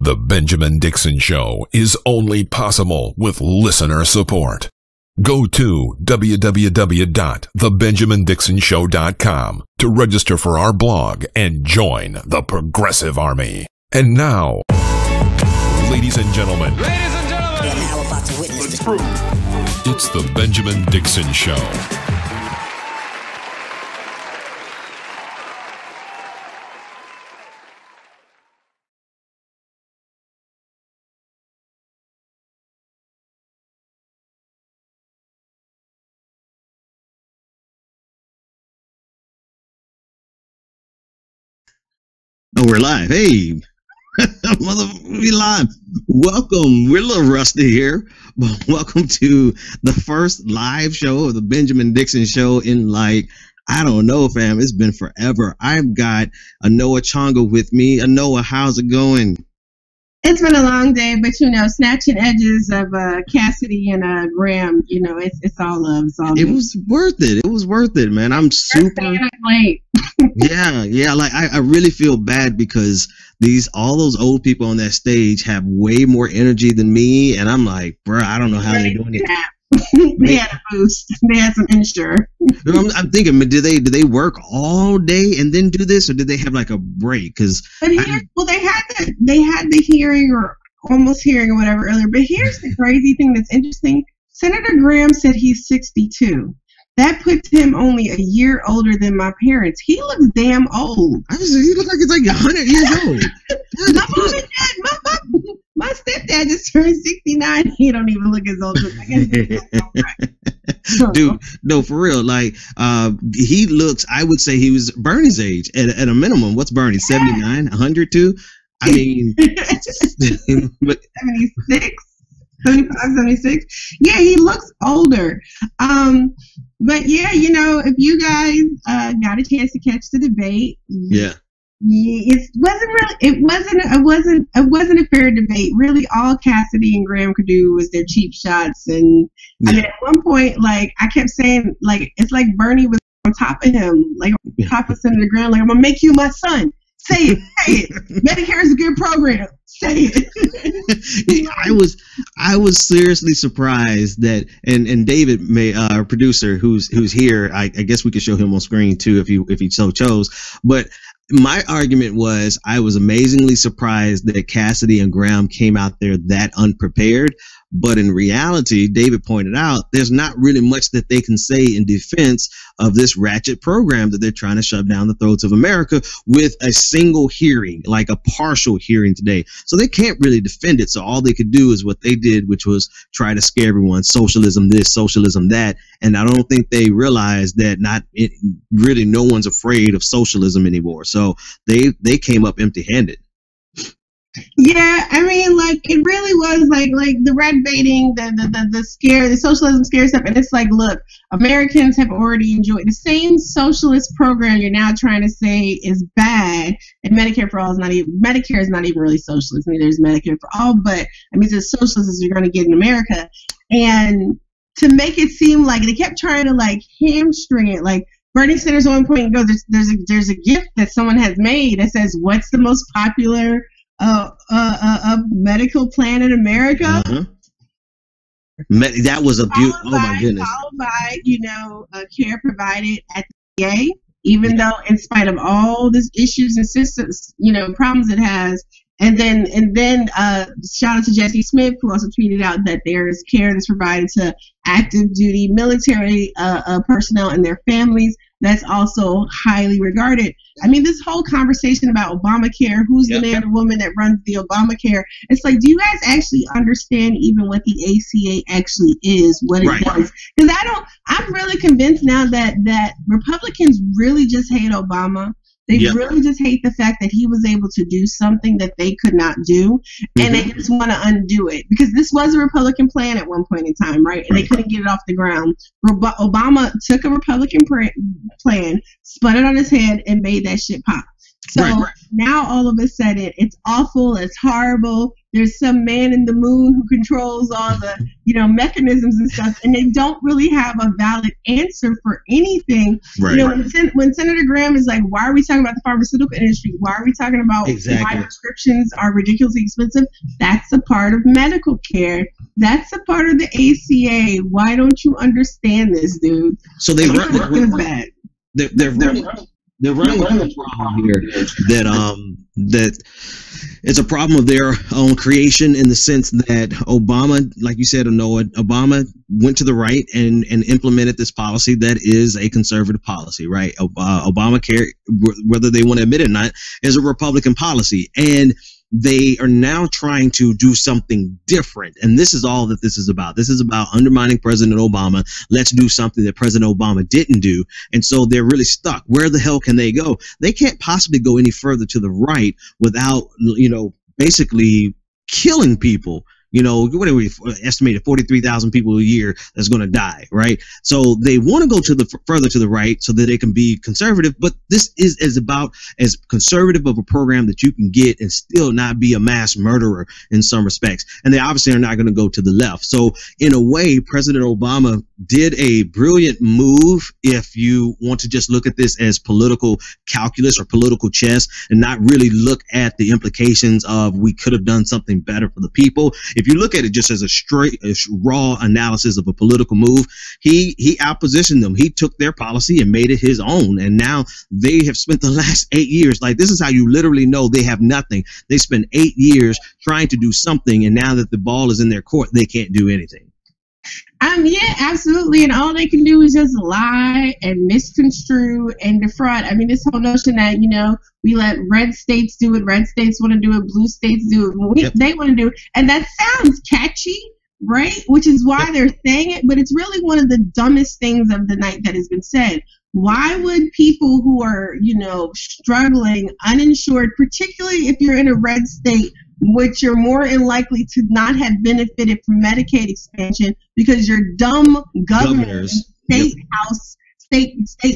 The Benjamin Dixon Show is only possible with listener support. Go to www.thebenjamindixonshow.com to register for our blog and join the Progressive Army. And now, ladies and gentlemen, we are now about to witness the truth. It's the Benjamin Dixon Show. Oh, we're live. Hey, we live. Welcome. We're a little rusty here, but welcome to the first live show of the Benjamin Dixon Show in I don't know, fam. It's been forever. I've got Anoa Chonga with me. Anoa, how's it going? It's been a long day, but snatching edges of Cassidy and Graham, it's all love. It's all it good. was worth it. It was worth it, man. I'm super. Late. yeah. I really feel bad because all those old people on that stage have way more energy than me, and I'm like, bro, I don't know how they're doing it. They had a boost. They had some insurance. I'm thinking, did they work all day and then do this, or did they have like a break? They had the hearing or almost hearing or whatever earlier. But here's the crazy thing that's interesting. Senator Graham said he's 62. That puts him only a year older than my parents. He looks damn old. He looks like he's like 100 years old. My stepdad just turned 69. He don't even look as old as Dude, no, for real. He looks, I would say he was Bernie's age at a minimum. What's Bernie? 79, 100 too? I mean, 76. 75, 76. Yeah, he looks older. But yeah, if you guys got a chance to catch the debate, it wasn't a fair debate. Really, all Cassidy and Graham could do was their cheap shots, and I mean, at one point, I kept saying, it's like Bernie was on top of him, on top of Senator Graham, I'm gonna make you my son. Say it. Medicare is a good program. Say it. I was seriously surprised that, and David, our producer, who's here, I guess we could show him on screen too if he so chose. But my argument was, I was amazingly surprised that Cassidy and Graham came out there that unprepared. But in reality, David pointed out, there's not really much that they can say in defense of this ratchet program that they're trying to shove down the throats of America with a single hearing, like a partial hearing today. So they can't really defend it. So all they could do is what they did, which was try to scare everyone. Socialism this, socialism that. And I don't think they realized that really no one's afraid of socialism anymore. So they came up empty-handed. Yeah, I mean, it really was like the red baiting, the scare, the socialism scare stuff, and it's look, Americans have already enjoyed the same socialist program you're now trying to say is bad, and Medicare for all is not even really socialist. Neither is Medicare for all, but I mean, it's as socialist as you're going to get in America, and to make it seem like they kept trying to hamstring it, Bernie Sanders at one point and goes, there's a gift that someone has made that says, what's the most popular a medical plan in America? Uh-huh. That was a beautiful. Oh my goodness! Followed by care provided at the VA, even though in spite of all these issues and systems, problems it has. And then shout out to Jesse Smith, who also tweeted out that there is care that's provided to active duty military personnel and their families. That's also highly regarded. I mean, this whole conversation about Obamacare, who's the man or woman that runs the Obamacare, it's do you guys actually understand even what the ACA actually is, what it does? Because I'm really convinced now that Republicans really just hate Obama. They really just hate the fact that he was able to do something that they could not do, and they just want to undo it. Because this was a Republican plan at one point in time, right? And they couldn't get it off the ground. Obama took a Republican plan, spun it on his head, and made that shit pop. So now all of a sudden, it's awful, it's horrible. there's some man in the moon who controls all the, mechanisms and stuff, and they don't really have a valid answer for anything. Right. When Senator Graham is like, why are we talking about the pharmaceutical industry? Why are we talking about why prescriptions are ridiculously expensive? That's a part of medical care. That's a part of the ACA. Why don't you understand this, dude? So they're running a problem here that it's a problem of their own creation, in the sense that Obama, like you said, Obama went to the right and implemented this policy that is a conservative policy, right? Obamacare, whether they want to admit it or not, is a Republican policy, and they are now trying to do something different. And this is all that this is about. This is about undermining President Obama. Let's do something that President Obama didn't do. And so they're really stuck. Where the hell can they go? They can't possibly go any further to the right without, basically killing people. What do we estimated 43,000 people a year that's going to die, right? So they want to go to the further to the right so that they can be conservative, but this is about as conservative of a program that you can get and still not be a mass murderer in some respects. And they obviously are not going to go to the left. So in a way, President Obama did a brilliant move if you want to just look at this as political calculus or political chess and not really look at the implications of we could have done something better for the people. If you look at it just as a raw analysis of a political move, he outpositioned them. He took their policy and made it his own. And now they have spent the last 8 years, like, this is how you literally know they have nothing. They spent 8 years trying to do something, and now that the ball is in their court, they can't do anything. Yeah, absolutely. And all they can do is just lie and misconstrue and defraud. I mean, this whole notion that, we let red states do it, red states want to do it, blue states do it, they want to do it. And that sounds catchy, right? Which is why they're saying it. But it's really one of the dumbest things of the night that has been said. Why would people who are, struggling, uninsured, particularly if you're in a red state, which you're more than likely to not have benefited from Medicaid expansion because your dumb governors, state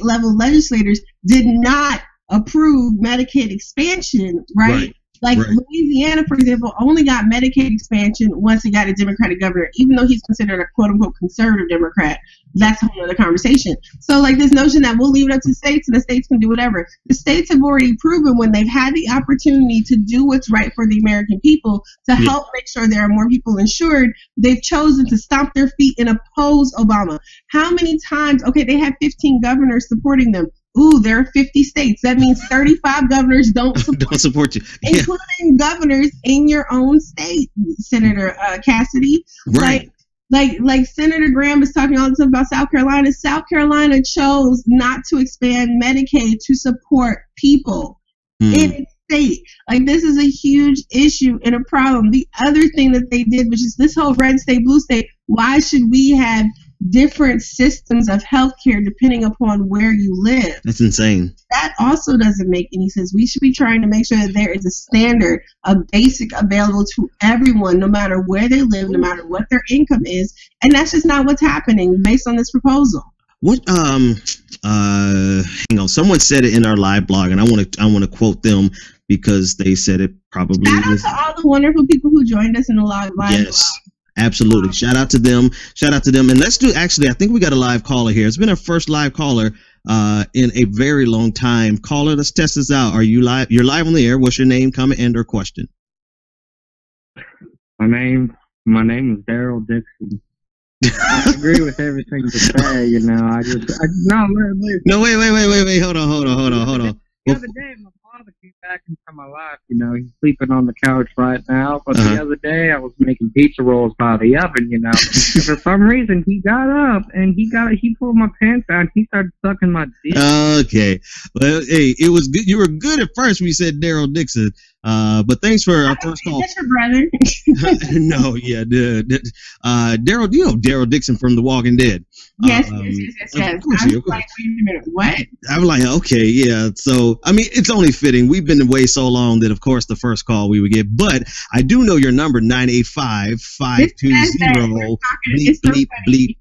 level legislators did not approve Medicaid expansion, right? Louisiana, for example, only got Medicaid expansion once he got a Democratic governor, even though he's considered a quote-unquote conservative Democrat. That's a whole other conversation. So, this notion that we'll leave it up to the states and the states can do whatever. The states have already proven when they've had the opportunity to do what's right for the American people, to help make sure there are more people insured, they've chosen to stomp their feet and oppose Obama. How many times? Okay, they have 15 governors supporting them. Ooh, there are 50 states. That means 35 governors don't support you, including governors in your own state, Senator Cassidy. Right. Like Senator Graham is talking all the time about South Carolina. South Carolina chose not to expand Medicaid to support people in its state. This is a huge issue and a problem. The other thing that they did, which is this whole red state, blue state, why should we have different systems of healthcare depending upon where you live? That's insane. That also doesn't make any sense. We should be trying to make sure that there is a standard of basic available to everyone, no matter where they live, no matter what their income is. And that's just not what's happening based on this proposal. What someone said it in our live blog, and I want to quote them because they said it probably. Shout out to all the wonderful people who joined us in the live blog. Yes. Absolutely. Shout out to them. And let's do, actually, I think we got a live caller here. It's been our first live caller in a very long time. Caller, let's test this out. Are you live? You're live on the air. What's your name, comment, and or question? My name is Daryl Dixon. I agree with everything you say, No, wait. Hold on. The other day, my father came back into my life. He's sleeping on the couch right now. But the other day, I was making pizza rolls by the oven. And for some reason, he got up and he pulled my pants down. He started sucking my dick. Okay. Well, hey, it was good. You were good at first when you said Daryl Dixon. But thanks for our first call. That's your brother. No, yeah, Daryl. Daryl Dixon from The Walking Dead. Yes. I was like, wait a minute, what? I'm like, okay, yeah. So, I mean, it's only fitting. We've been away so long that, of course, the first call we would get. But I do know your number, 985-520. Bleep.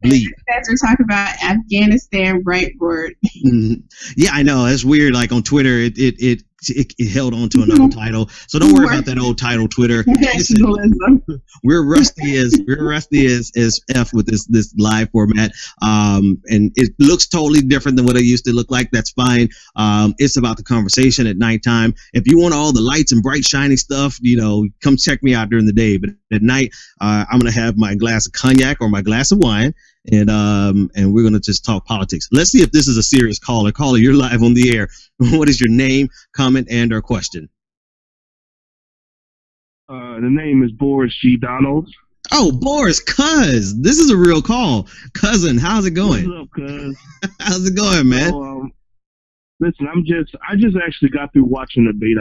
We're talking about Afghanistan right word. Yeah, I know. It's weird. Like on Twitter, it it held on to another title. So don't worry about that old title, Twitter. Nationalism. We're rusty as F with this live format. And it looks totally different than what it used to look like. That's fine. It's about the conversation at nighttime. If you want all the lights and bright, shiny stuff, come check me out during the day. But at night, I'm going to have my glass of cognac or my glass of wine. And we're going to just talk politics. Let's see if this is a serious caller. Caller, you're live on the air. What is your name, comment, and or question? The name is Boris G. Donald. Oh, Boris, cuz. This is a real call. Cousin, how's it going? What's up, cuz? How's it going, man? So, listen, I just actually got through watching the debate.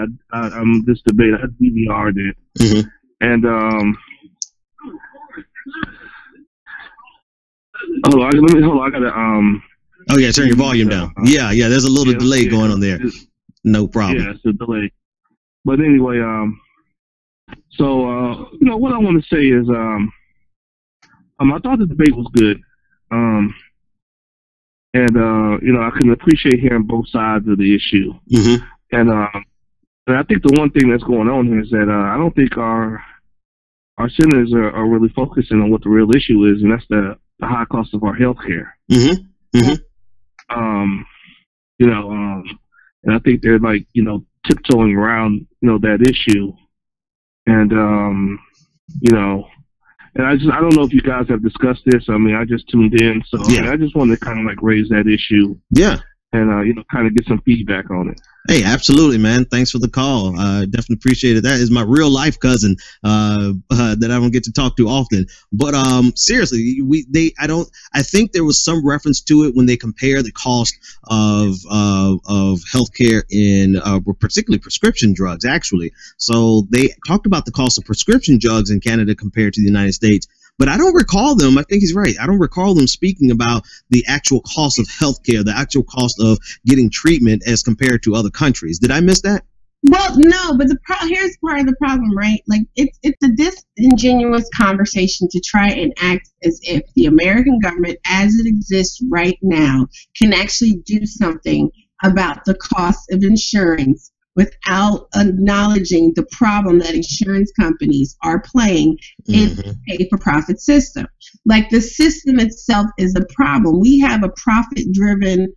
This debate, I DVR'd it. Mm-hmm. And, hold on, I gotta, oh yeah, turn your volume down. Yeah, there's a little delay going on there. No problem. Yeah, it's a delay. But anyway, so, what I want to say is, I thought the debate was good. And I can appreciate hearing both sides of the issue. Mm-hmm. And I think the one thing that's going on here is that, I don't think our senators are really focusing on what the real issue is, and that's the high cost of our health care. Mm-hmm. Mm-hmm. And I think they're tiptoeing around, that issue. And, and I don't know if you guys have discussed this. I mean, I just tuned in. So I just wanted to kind of raise that issue. Yeah. And, kind of get some feedback on it. Hey, absolutely, man. Thanks for the call. Definitely appreciate it. That is my real life cousin that I don't get to talk to often. But seriously, I think there was some reference to it when they compare the cost of healthcare in particularly prescription drugs, actually. So they talked about the cost of prescription drugs in Canada compared to the United States. But I don't recall them. I think he's right. I don't recall them speaking about the actual cost of healthcare, the actual cost of getting treatment as compared to other countries. Did I miss that? Well, no, but here's part of the problem, right? It's a disingenuous conversation to try and act as if the American government, as it exists right now, can actually do something about the cost of insurance without acknowledging the problem that insurance companies are playing in the pay-for-profit system. The system itself is a problem. We have a profit-driven,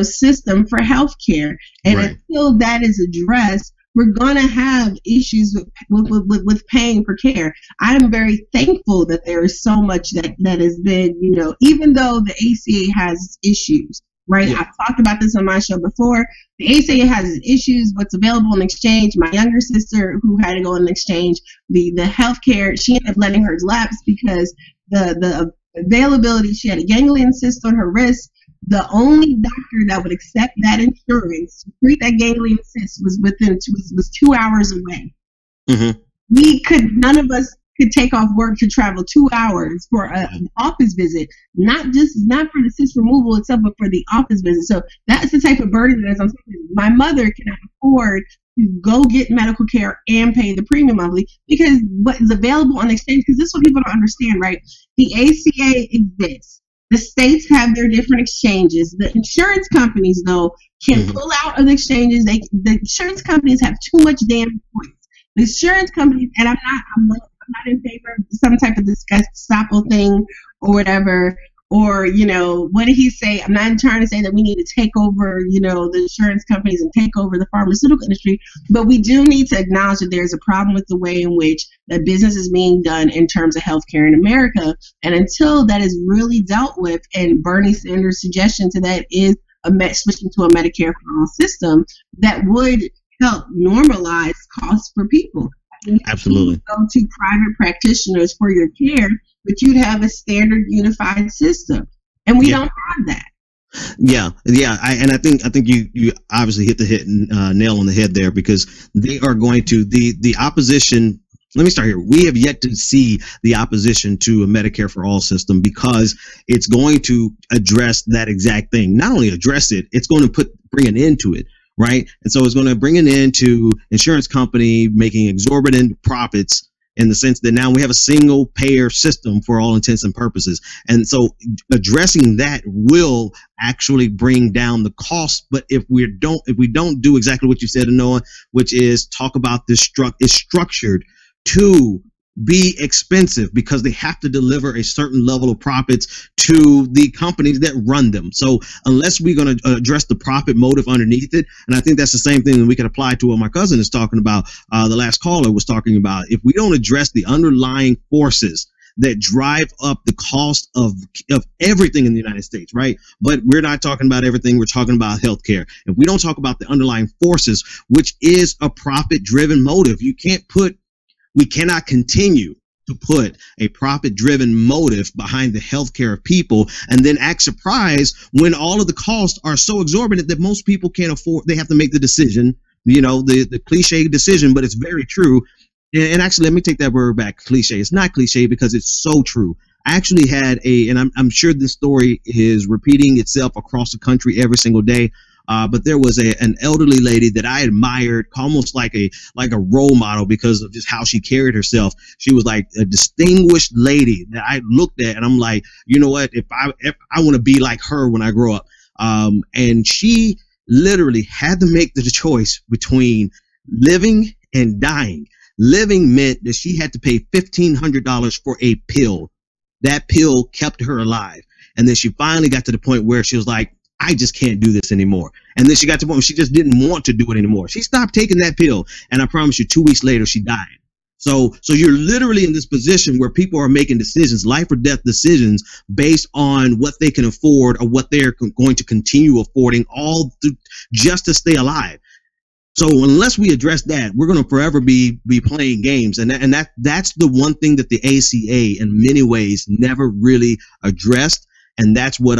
system for healthcare, and until that is addressed, we're going to have issues with paying for care. I am very thankful that there is so much that has been, even though the ACA has issues. Right, yeah. I've talked about this on my show before. The ACA has its issues. What's available in exchange? My younger sister, who had to go in exchange, the healthcare, she ended up letting hers lapse because the availability. She had a ganglion cyst on her wrist. The only doctor that would accept that insurance to treat that ganglion cyst was 2 hours away. Mm-hmm. None of us could take off work to travel 2 hours for an office visit, not for the cyst removal itself, but for the office visit. So that's the type of burden that I'm saying. My mother cannot afford to go get medical care and pay the premium monthly because what is available on exchange, because this is what people don't understand, right? The ACA exists. The states have their different exchanges. The insurance companies, though, can pull out of the exchanges. The insurance companies have too much damn points. The insurance companies, and I'm not in favor of some type of Gestapo thing or whatever, or, what did he say? I'm not trying to say that we need to take over, the insurance companies and take over the pharmaceutical industry, but we do need to acknowledge that there's a problem with the way in which that business is being done in terms of healthcare in America. And until that is really dealt with, and Bernie Sanders' suggestion to that is switching to a Medicare for all system, that would help normalize costs for people. Absolutely. Go to private practitioners for your care, but you'd have a standard unified system, and we don't have that. Yeah. I think you obviously hit the nail on the head there, because they are going to the opposition. Let me start here. We have yet to see the opposition to a Medicare for all system, because it's going to address that exact thing. Not only address it, it's going to bring an end to it. Right. And so it's going to bring an end to insurance company making exorbitant profits in the sense that now we have a single payer system for all intents and purposes. And so addressing that will actually bring down the cost. But if we don't do exactly what you said, Anoa, which is talk about this is structured to be expensive because they have to deliver a certain level of profits to the companies that run them. So unless we're going to address the profit motive underneath it, and I think that's the same thing that we can apply to what my cousin is talking about, the last caller was talking about, if we don't address the underlying forces that drive up the cost of everything in the United States, right? But we're not talking about everything. We're talking about healthcare. If we don't talk about the underlying forces, which is a profit-driven motive, we cannot continue to put a profit-driven motive behind the healthcare of people and then act surprised when all of the costs are so exorbitant that most people can't afford. They have to make the decision, the cliche decision, but it's very true. And actually, let me take that word back, cliche. It's not cliche because it's so true. I actually had and I'm sure this story is repeating itself across the country every single day. But there was an elderly lady that I admired, almost like a role model because of just how she carried herself. She was like a distinguished lady that I looked at, and I'm like, you know what? If I want to be like her when I grow up. And she literally had to make the choice between living and dying. Living meant that she had to pay $1,500 for a pill. That pill kept her alive. And then she finally got to the point where she was like, I just can't do this anymore. And then she got to the point where she just didn't want to do it anymore. She stopped taking that pill. And I promise you, 2 weeks later, she died. So you're literally in this position where people are making decisions, life or death decisions, based on what they can afford or what they're going to continue affording, just to stay alive. So unless we address that, we're going to forever be playing games. And that's the one thing that the ACA in many ways never really addressed. And that's what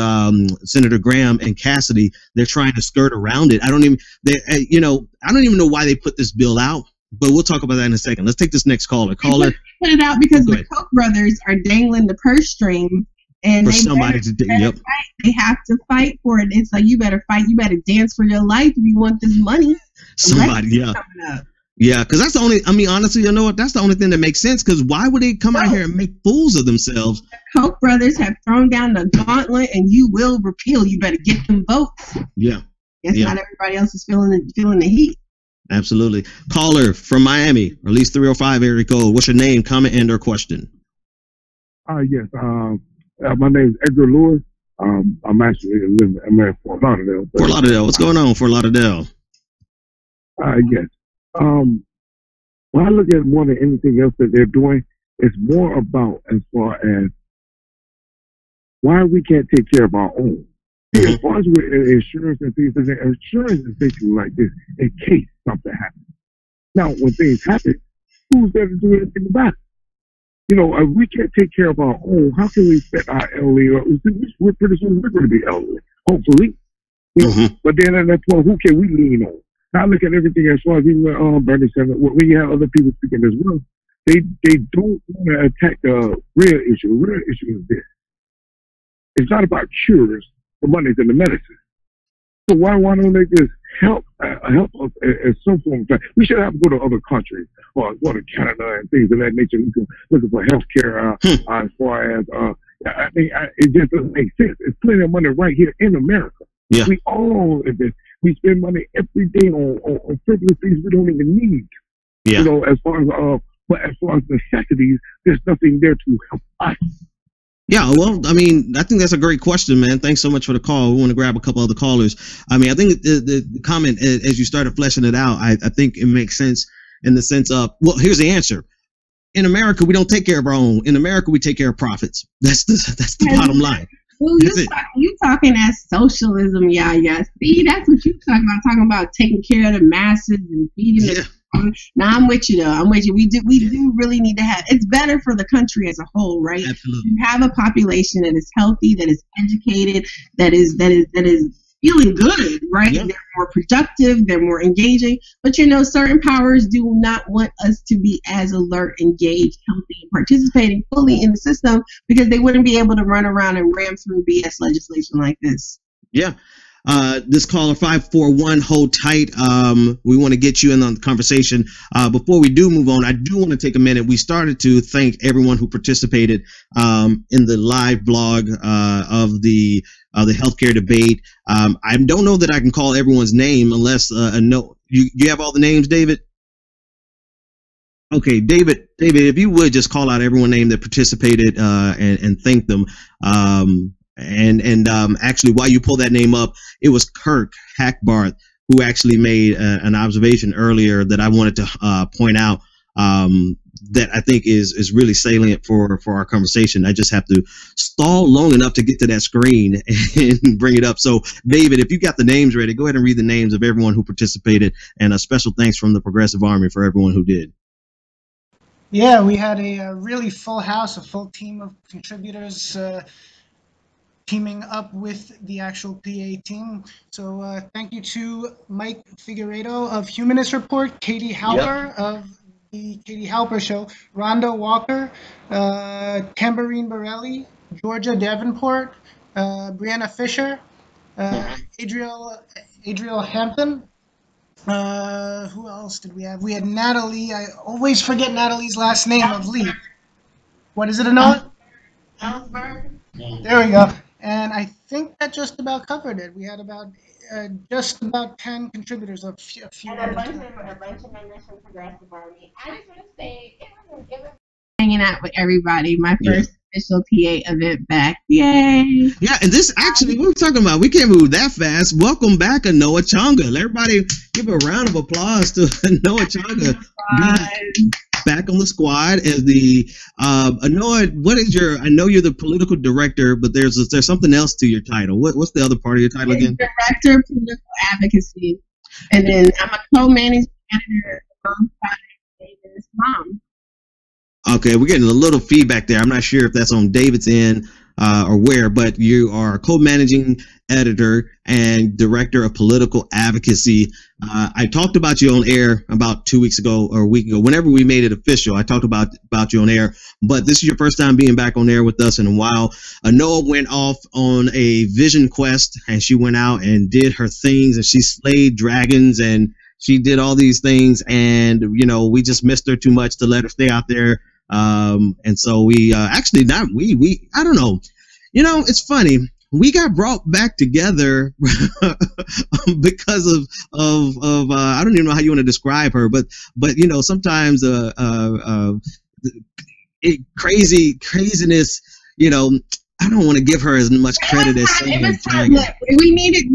Senator Graham and Cassidy, they're trying to skirt around it. I don't even know why they put this bill out, but we'll talk about that in a second. Let's take this next caller. Put it out because the Koch brothers are dangling the purse string, and they have to fight for it. It's like, you better fight. You better dance for your life if you want this money. Yeah, because that's the only, honestly, you know what? That's the only thing that makes sense, because why would they come out here and make fools of themselves? The Koch brothers have thrown down the gauntlet, and you will repeal. You better get them votes. Yeah. Guess not everybody else is feeling the heat. Absolutely. Caller from Miami, or at least 305 area code. What's your name, comment, and or question? Yes. My name is Edgar Lewis. I'm actually living in Fort Lauderdale. Fort Lauderdale. What's going on, Fort Lauderdale? Yes. When I look at more than anything else that they're doing, it's more about as far as why we can't take care of our own. As far as with insurance and things, insurance is basically like this in case something happens. Now, when things happen, who's there to do anything about it? If we can't take care of our own, how can we fit our elderly? We're pretty soon we're going to be elderly, hopefully. But then at that point, who can we lean on? Now look at everything as far as even Bernie Sanders. When you have other people speaking as well, they don't want to attack the real issue. The real issue is this: it's not about cures. The money's in the medicine. So why don't they just help us in some form? We should have to go to other countries or go to Canada and things of that nature, looking for health care. As far as it just doesn't make sense. It's plenty of money right here in America. Yeah. We spend money every day on frivolous things we don't even need. Yeah. As far as necessities, there's nothing there to help us. Yeah, well, I think that's a great question, man. Thanks so much for the call. We want to grab a couple other callers. I think the comment, as you started fleshing it out, I think it makes sense in the sense of, well, here's the answer. In America, we don't take care of our own. In America, we take care of profits. That's the bottom line. Ooh, you talking as socialism, yeah. See, that's what you talking about taking care of the masses and feeding them. Now I'm with you though. We do really need to have. It's better for the country as a whole, right? Absolutely. You have a population that is healthy, that is educated, that is feeling good, right? Yeah. They're more productive, they're more engaging. But certain powers do not want us to be as alert, engaged, healthy, and participating fully in the system, because they wouldn't be able to run around and ram through BS legislation like this. Yeah. This caller 541, hold tight. We want to get you in on the conversation. Before we do move on, I do want to take a minute. We started to thank everyone who participated in the live blog of the healthcare debate. I don't know that I can call everyone's name unless no. You have all the names, David? Okay, David, if you would just call out everyone's name that participated and thank them. Actually, while you pull that name up, it was Kirk Hackbarth who actually made an observation earlier that I wanted to point out that I think is really salient for our conversation. I just have to stall long enough to get to that screen and bring it up. So, David, if you got the names ready, go ahead and read the names of everyone who participated, and a special thanks from the Progressive Army for everyone who did. Yeah, we had a really full house, a full team of contributors teaming up with the actual PA team. So thank you to Mike Figueredo of Humanist Report, Katie Halper of the Katie Halper Show, Rhonda Walker, Tambourine Borelli, Georgia Davenport, Brianna Fisher, Adriel Hampton. Who else did we have? We had Natalie. I always forget Natalie's last name of Lee. What is it, Anoa? There we go. And I think that just about covered it. We had just about 10 contributors. A few and a bunch of members from Progressive Army. I just want to say it was hanging out with everybody. My first official PA event back. Yay! Yeah, and this actually, what we're talking about, we can't move that fast. Welcome back, Anoa Chonga. Everybody give a round of applause to Anoa Chonga. Back on the squad as the Anoa. What is your? I know you're the political director, but there's something else to your title. What's the other part of your title again? Director of Political Advocacy, and then I'm a co-managing editor alongside David's mom. Okay, we're getting a little feedback there. I'm not sure if that's on David's end or where, but you are co-managing editor and director of political advocacy. I talked about you on air about 2 weeks ago or a week ago. Whenever we made it official, I talked about you on air. But this is your first time being back on air with us in a while. Anoa went off on a vision quest, and she went out and did her things, and she slayed dragons, and she did all these things. And, you know, we just missed her too much to let her stay out there. And so we actually not we I don't know. You know, it's funny. We got brought back together because of I don't even know how you want to describe her, but you know, sometimes craziness, you know, I don't want to give her as much credit as saying dragon. We needed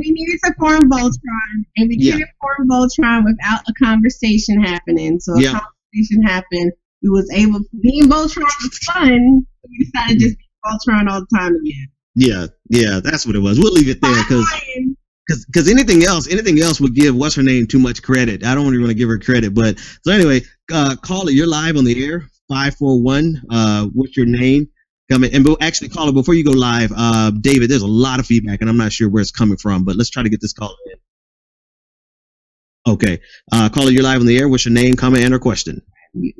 to form Voltron, and we couldn't form Voltron without a conversation happening. So a conversation happened. We was able to be in Voltron was fun. We decided to just be Voltron all the time again. Yeah, that's what it was. We'll leave it there because anything else would give what's her name too much credit. I don't really want to give her credit, but so anyway, caller, you're live on the air. 541. What's your name? Come in, and actually, caller, before you go live, David, there's a lot of feedback, and I'm not sure where it's coming from, but let's try to get this caller in. Okay, caller, you're live on the air. What's your name, comment, and or question? Hey,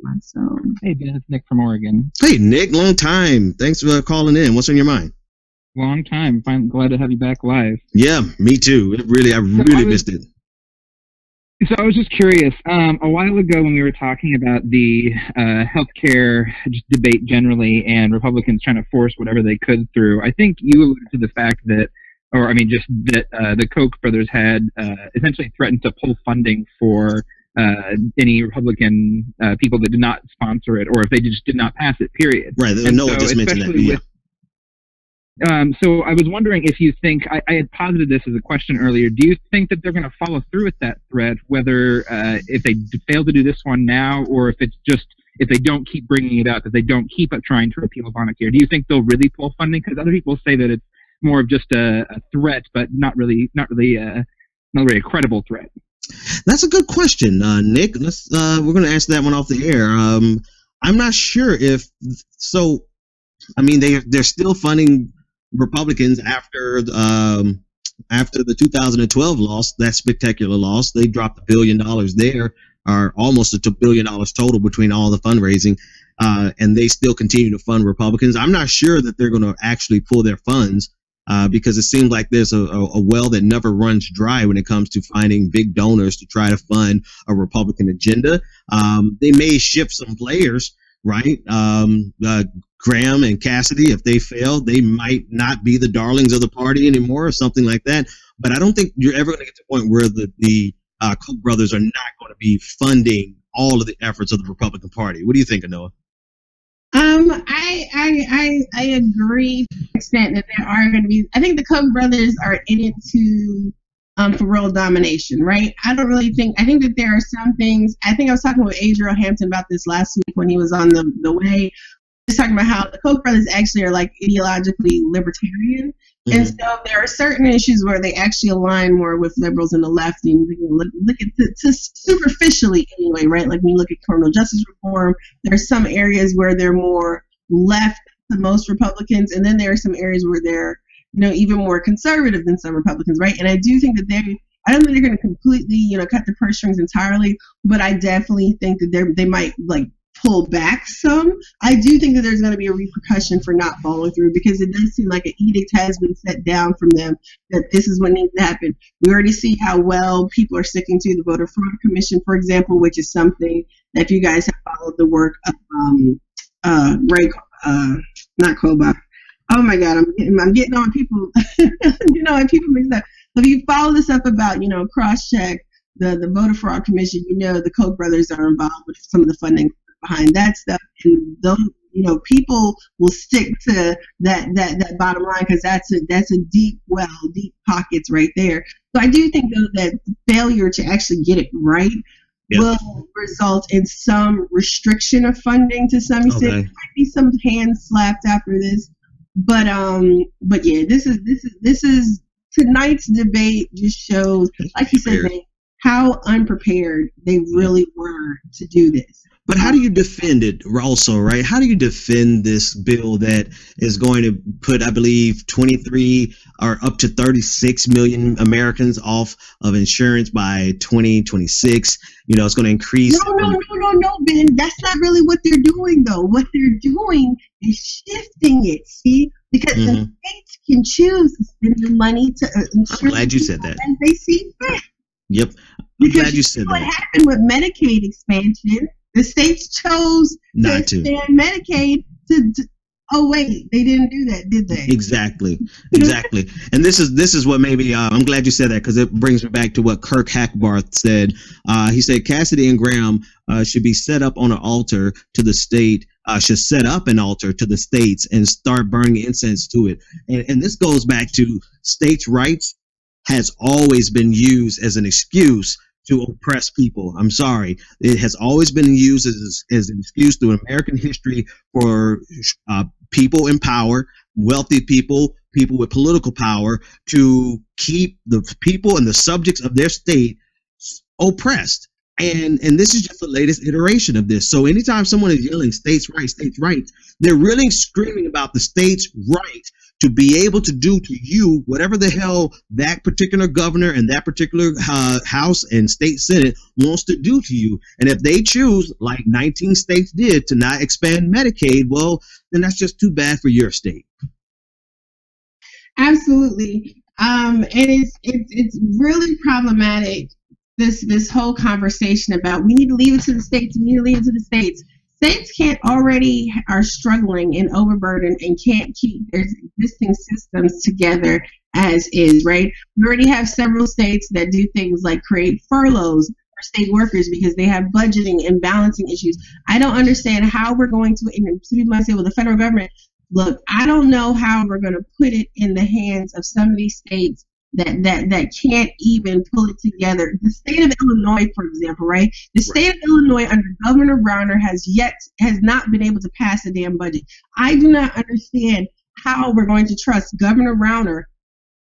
Ben, it's Nick from Oregon. Hey, Nick, long time. Thanks for calling in. What's on your mind? Long time. I'm glad to have you back live. Yeah, me too. I really missed it. So I was just curious. A while ago, when we were talking about the healthcare debate generally, and Republicans trying to force whatever they could through, I think you alluded to the fact that, the Koch brothers had essentially threatened to pull funding for any Republican people that did not sponsor it, or if they just did not pass it, period. Right, Noah just mentioned that, yeah. So I was wondering if you think, I had posited this as a question earlier, do you think that they're going to follow through with that threat, whether if they fail to do this one now, or if it's just, if they don't keep bringing it up, if they don't keep trying to repeal Obamacare, do you think they'll really pull funding? Because other people say that it's more of just a threat, but not really a credible threat. That's a good question, Nick. We're going to answer that one off the air. I'm not sure if so. I mean, they're still funding Republicans after the 2012 loss, that spectacular loss. They dropped $1 billion there, or almost $1 billion total between all the fundraising, and they still continue to fund Republicans. I'm not sure that they're going to actually pull their funds because it seems like there's a well that never runs dry when it comes to finding big donors to try to fund a Republican agenda. They may shift some players, right? Graham and Cassidy, if they fail, they might not be the darlings of the party anymore or something like that. But I don't think you're ever going to get to a point where the Koch brothers are not going to be funding all of the efforts of the Republican Party. What do you think, Anoa? I agree to the extent that there are going to be. I think the Koch brothers are in it for world domination, right? I don't really think. I think that there are some things. I think I was talking with Adriel Hampton about this last week when he was on the way. He was talking about how the Koch brothers actually are like ideologically libertarian. And so there are certain issues where they actually align more with liberals and the left. And you look at to superficially anyway, right? Like when you look at criminal justice reform, there are some areas where they're more left than most Republicans, and then there are some areas where they're even more conservative than some Republicans, right? And I do think that I don't think they're going to completely cut the purse strings entirely, but I definitely think that they might like pull back some. I do think that there's going to be a repercussion for not following through, because it does seem like an edict has been set down from them that this is what needs to happen. We already see how well people are sticking to the Voter Fraud Commission, for example, which is something that if you guys have followed the work of not Kobach. Oh my God, I'm getting on people. People mix up. If you follow this up about cross-check the Voter Fraud Commission, the Koch brothers are involved with some of the funding behind that stuff, and those people will stick to that bottom line, because that's a deep pockets right there. So I do think though that failure to actually get it right will result in some restriction of funding to some extent. There might be some hands slapped after this, but yeah, this is tonight's debate just shows, like you said, man, how unprepared they really were to do this. But how do you defend it also, right? How do you defend this bill that is going to put, I believe, 23 or up to 36 million Americans off of insurance by 2026? It's going to increase. No, Ben. That's not really what they're doing, though. What they're doing is shifting it, see? Because the states can choose to spend the money to insure. I'm glad you said that. And they see fit. Yep. I'm glad you said that. What happened with Medicaid expansion? The states chose to expand Medicaid to oh wait, they didn't do that, did they? Exactly. And this is what maybe I'm glad you said that, because it brings me back to what Kirk Hackbarth said. He said Cassidy and Graham should be set up on an altar to the state. Should set up an altar to the states and start burning incense to it. And this goes back to states' rights has always been used as an excuse to oppress people. I'm sorry. It has always been used as an excuse through American history for people in power, wealthy people with political power, to keep the people and the subjects of their state oppressed. And this is just the latest iteration of this. So anytime someone is yelling states' rights, they're really screaming about the state's right to be able to do to you whatever the hell that particular governor and that particular House and state Senate wants to do to you. And if they choose, like 19 states did, to not expand Medicaid, well, then that's just too bad for your state. Absolutely. And it's really problematic, this whole conversation about we need to leave it to the states, States are struggling and overburdened and can't keep their existing systems together as is, right? We already have several states that do things like create furloughs for state workers because they have budgeting and balancing issues. I don't understand how we're going to, and some people might say, well, the federal government, look, I don't know how we're going to put it in the hands of some of these states that can't even pull it together. The state of Illinois, for example, right? The state of Illinois under Governor Browner has not been able to pass a damn budget. I do not understand how we're going to trust Governor Browner.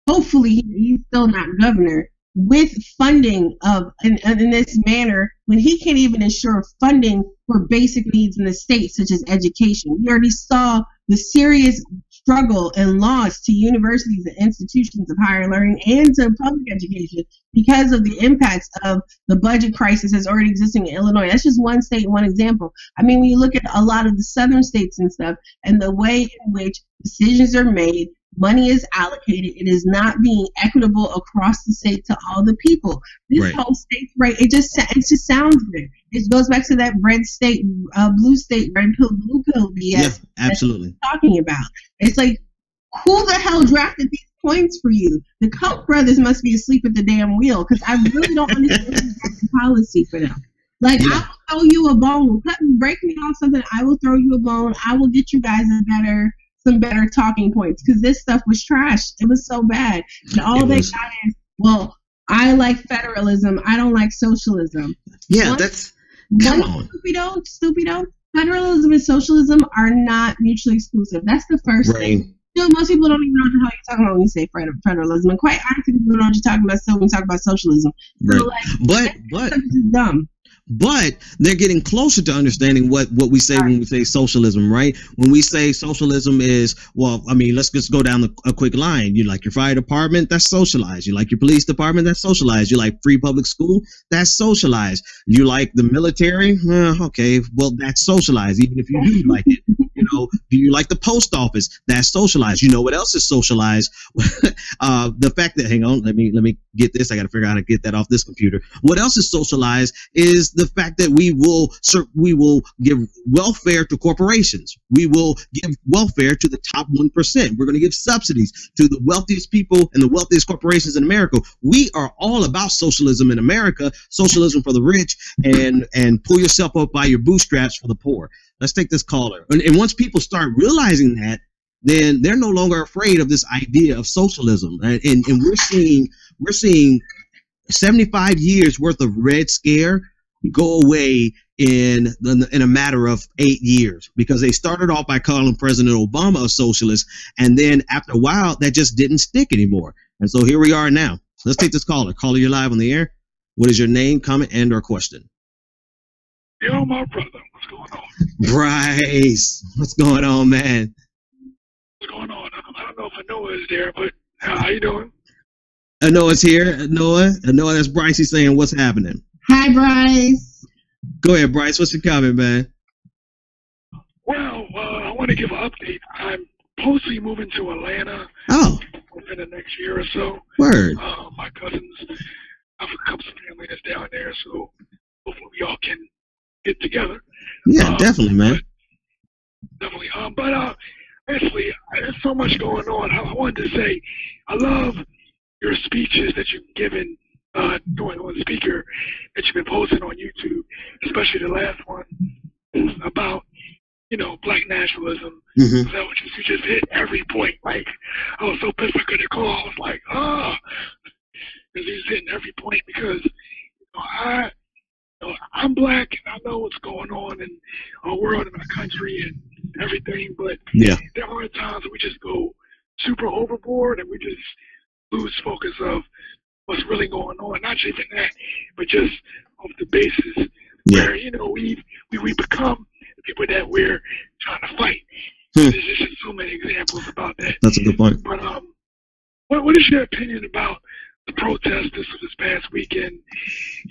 Hopefully he's still not governor, with funding in this manner when he can't even ensure funding for basic needs in the state, such as education. We already saw the serious struggle and loss to universities and institutions of higher learning and to public education because of the impacts of the budget crisis that's already existing in Illinois. That's just one state, one example. I mean, when you look at a lot of the southern states and stuff and the way in which decisions are made money is allocated. It is not being equitable across the state to all the people. This whole state, right? It just sounds good. It goes back to that red state, blue state, red pill, blue pill BS. Yeah, absolutely. Talking about. It's like, who the hell drafted these points for you? The Koch brothers must be asleep at the damn wheel, because I really don't understand the policy for them. Like, I will throw you a bone. Break me on something. I will throw you a bone. I will get you guys some better talking points, because this stuff was trash. It was so bad. And all they got is, well, I like federalism. I don't like socialism. Yeah, come on. Stupido. Federalism and socialism are not mutually exclusive. That's the first thing. Still, most people don't even know what the hell you're talking about when you say federalism. And quite honestly, people don't know what you're talking about when you talk about socialism. Right. So, like, But is dumb. But they're getting closer to understanding what we say when we say socialism, right? When we say socialism is, well, I mean, let's just go down a quick line. You like your fire department, that's socialized. You like your police department, that's socialized. You like free public school, that's socialized. You like the military, okay, well, that's socialized, even if you do like it. You know, do you like the post office? That's socialized. You know what else is socialized? The fact that, hang on, let me get this. I got to figure out how to get that off this computer. What else is socialized is the fact that we will give welfare to corporations. We will give welfare to the top 1%. We're going to give subsidies to the wealthiest people and the wealthiest corporations in America. We are all about socialism in America, socialism for the rich, and pull yourself up by your bootstraps for the poor. Let's take this caller. And once people start realizing that, then they're no longer afraid of this idea of socialism. And we're seeing 75 years worth of Red Scare go away in a matter of 8 years, because they started off by calling President Obama a socialist, and then after a while that just didn't stick anymore. And so here we are now. Let's take this caller. Caller, you're live on the air. What is your name, comment, and or question? Yo, my brother, what's going on? Bryce, what's going on, man? What's going on? I don't know if Anoa is there, but how you doing? Anoa's here. Anoa, that's Bryce. He's saying, what's happening? Hi, Bryce. Go ahead, Bryce. What's your comment, man? Well, I want to give an update. I'm supposedly moving to Atlanta within the next year or so. Word. My cousins, I have a couple of family that's down there, so hopefully we all can get together. Yeah, definitely, man. Definitely. But actually, there's so much going on. I wanted to say, I love your speeches that you've given during on speaker that you've been posting on YouTube, especially the last one about, black nationalism. Mm-hmm. That what you just hit every point. Like, I was so pissed I couldn't call. I was like, because he's hitting every point, because I'm black and I know what's going on in our world and our country and everything, but there are times we just go super overboard and we just lose focus of what's really going on. Not even that, but just off the basis where we become the people that we're trying to fight. There's just so many examples about that. That's a good point. But what is your opinion about the protests this past weekend?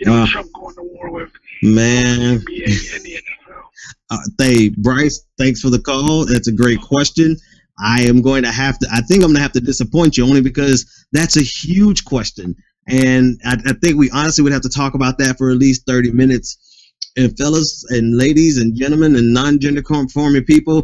Trump going to war with man. the NBA and the NFL. Bryce, thanks for the call. That's a great question. I think I'm going to have to disappoint you, only because that's a huge question. And I think we honestly would have to talk about that for at least 30 minutes. And fellas and ladies and gentlemen and non-gender conforming people,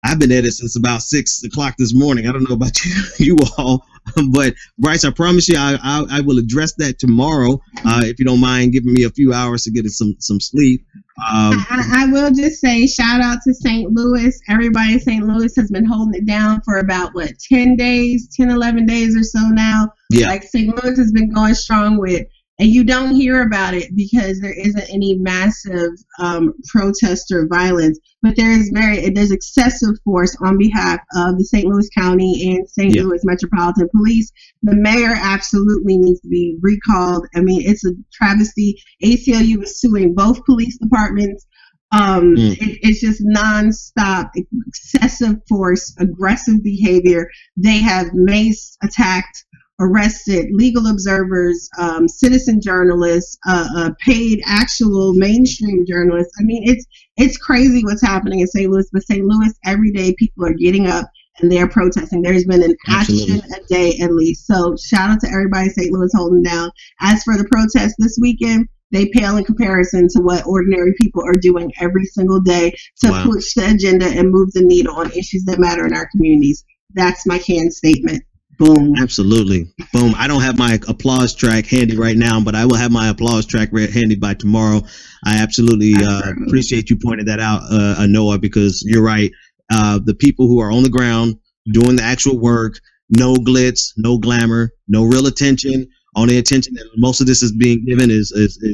I've been at it since about 6 o'clock this morning. I don't know about you all, but Bryce, I promise you, I will address that tomorrow. If you don't mind giving me a few hours to get some sleep. I will just say, shout out to St. Louis. Everybody in St. Louis has been holding it down for about 11 days or so now. Yeah. Like, St. Louis has been going strong with. And you don't hear about it because there isn't any massive protest or violence, but there's excessive force on behalf of the St. Louis County and St. Louis Metropolitan Police. The mayor absolutely needs to be recalled. I mean, it's a travesty. ACLU is suing both police departments. It's just nonstop, excessive force, aggressive behavior. They have maced, attacked, arrested legal observers, citizen journalists, paid actual mainstream journalists. I mean, it's crazy what's happening in St. Louis, but St. Louis, every day people are getting up and they're protesting. There's been an Absolutely. action a day at least. So shout out to everybody in St. Louis holding down. As for the protests this weekend, they pale in comparison to what ordinary people are doing every single day to push the agenda and move the needle on issues that matter in our communities. That's my canned statement. Boom. Absolutely. Boom. I don't have my applause track handy right now, but I will have my applause track handy by tomorrow. I absolutely appreciate you pointing that out, Anoa, because you're right. The people who are on the ground doing the actual work, no glitz, no glamour, no real attention. Only attention that most of this is being given is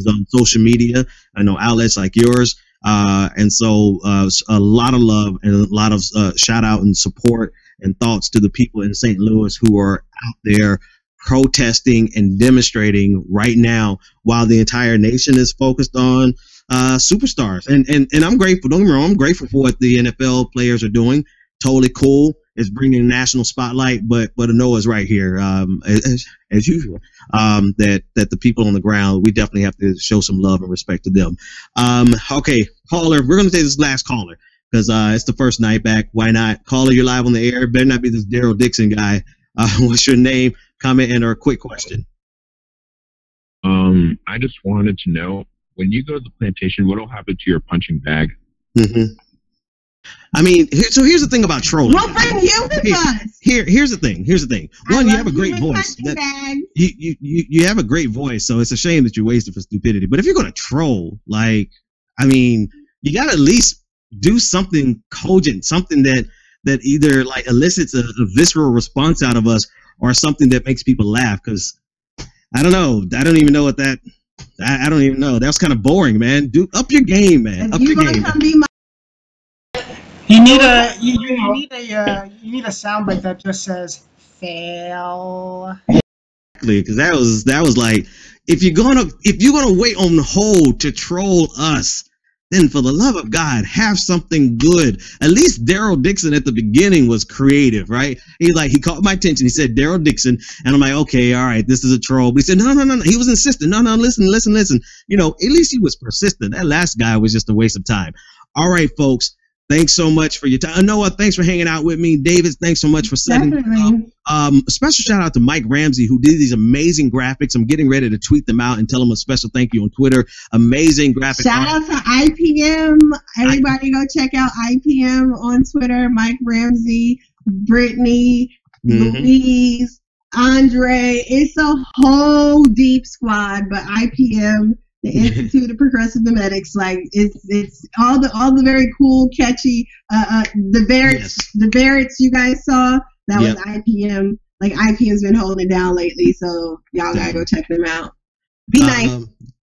on social media. I know outlets like yours. And so a lot of love and a lot of shout out and support and thoughts to the people in St. Louis who are out there protesting and demonstrating right now while the entire nation is focused on superstars. And I'm grateful. Don't get me wrong. I'm grateful for what the NFL players are doing. Totally cool. It's bringing a national spotlight, but Anoa's right here, as usual, that the people on the ground, we definitely have to show some love and respect to them. Okay, caller, we're going to take this last caller because it's the first night back. Why not? Caller, you're live on the air. Better not be this Daryl Dixon guy. What's your name, comment, and or a quick question? I just wanted to know, when you go to the plantation, what will happen to your punching bag? Mm-hmm. I mean, so here's the thing about trolling. We'll bring you with us. Here's the thing. One, you have a great voice. You have a great voice, so it's a shame that you're wasted for stupidity. But if you're going to troll, you got to at least do something cogent, something that either elicits a visceral response out of us or something that makes people laugh. Because I don't know. I don't even know what that. I don't even know. That was kind of boring, man. Up your game, man. Up your game. You need a soundbite that just says fail. Because that was like, if you're gonna wait on hold to troll us, then for the love of God, have something good. At least Daryl Dixon at the beginning was creative, right? He caught my attention. He said Daryl Dixon, and I'm like, okay, all right, this is a troll. But he said, no. He was insistent. No, listen. You know, at least he was persistent. That last guy was just a waste of time. All right, folks. Thanks so much for your time. Noah, thanks for hanging out with me. David, thanks so much for setting up. A special shout out to Mike Ramsey, who did these amazing graphics. I'm getting ready to tweet them out and tell him a special thank you on Twitter. Amazing graphics. Shout out to IPM. Everybody go check out IPM on Twitter. Mike Ramsey, Brittany, Louise, Andre. It's a whole deep squad, but IPM, the Institute of Progressive Memetics, it's all the very cool, catchy the Barretts you guys saw, that was IPM. IPM's been holding it down lately, so y'all gotta go check them out. Be nice.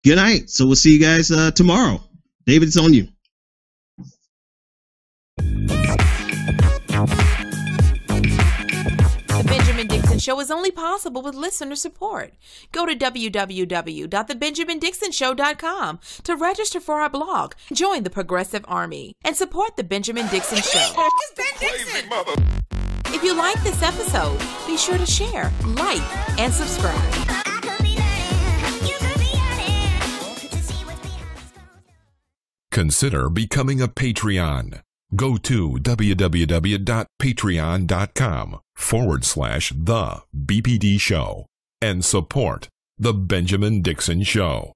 Good night. So we'll see you guys tomorrow. David, it's on you. The Benjamin Dixon Show is only possible with listener support. Go to www.thebenjamindixonshow.com to register for our blog, join the Progressive Army, and support The Benjamin Dixon Show. It's Ben Dixon! If you like this episode, be sure to share, like, and subscribe. Consider becoming a Patreon. Go to www.patreon.com/The BPD Show and support The Benjamin Dixon Show.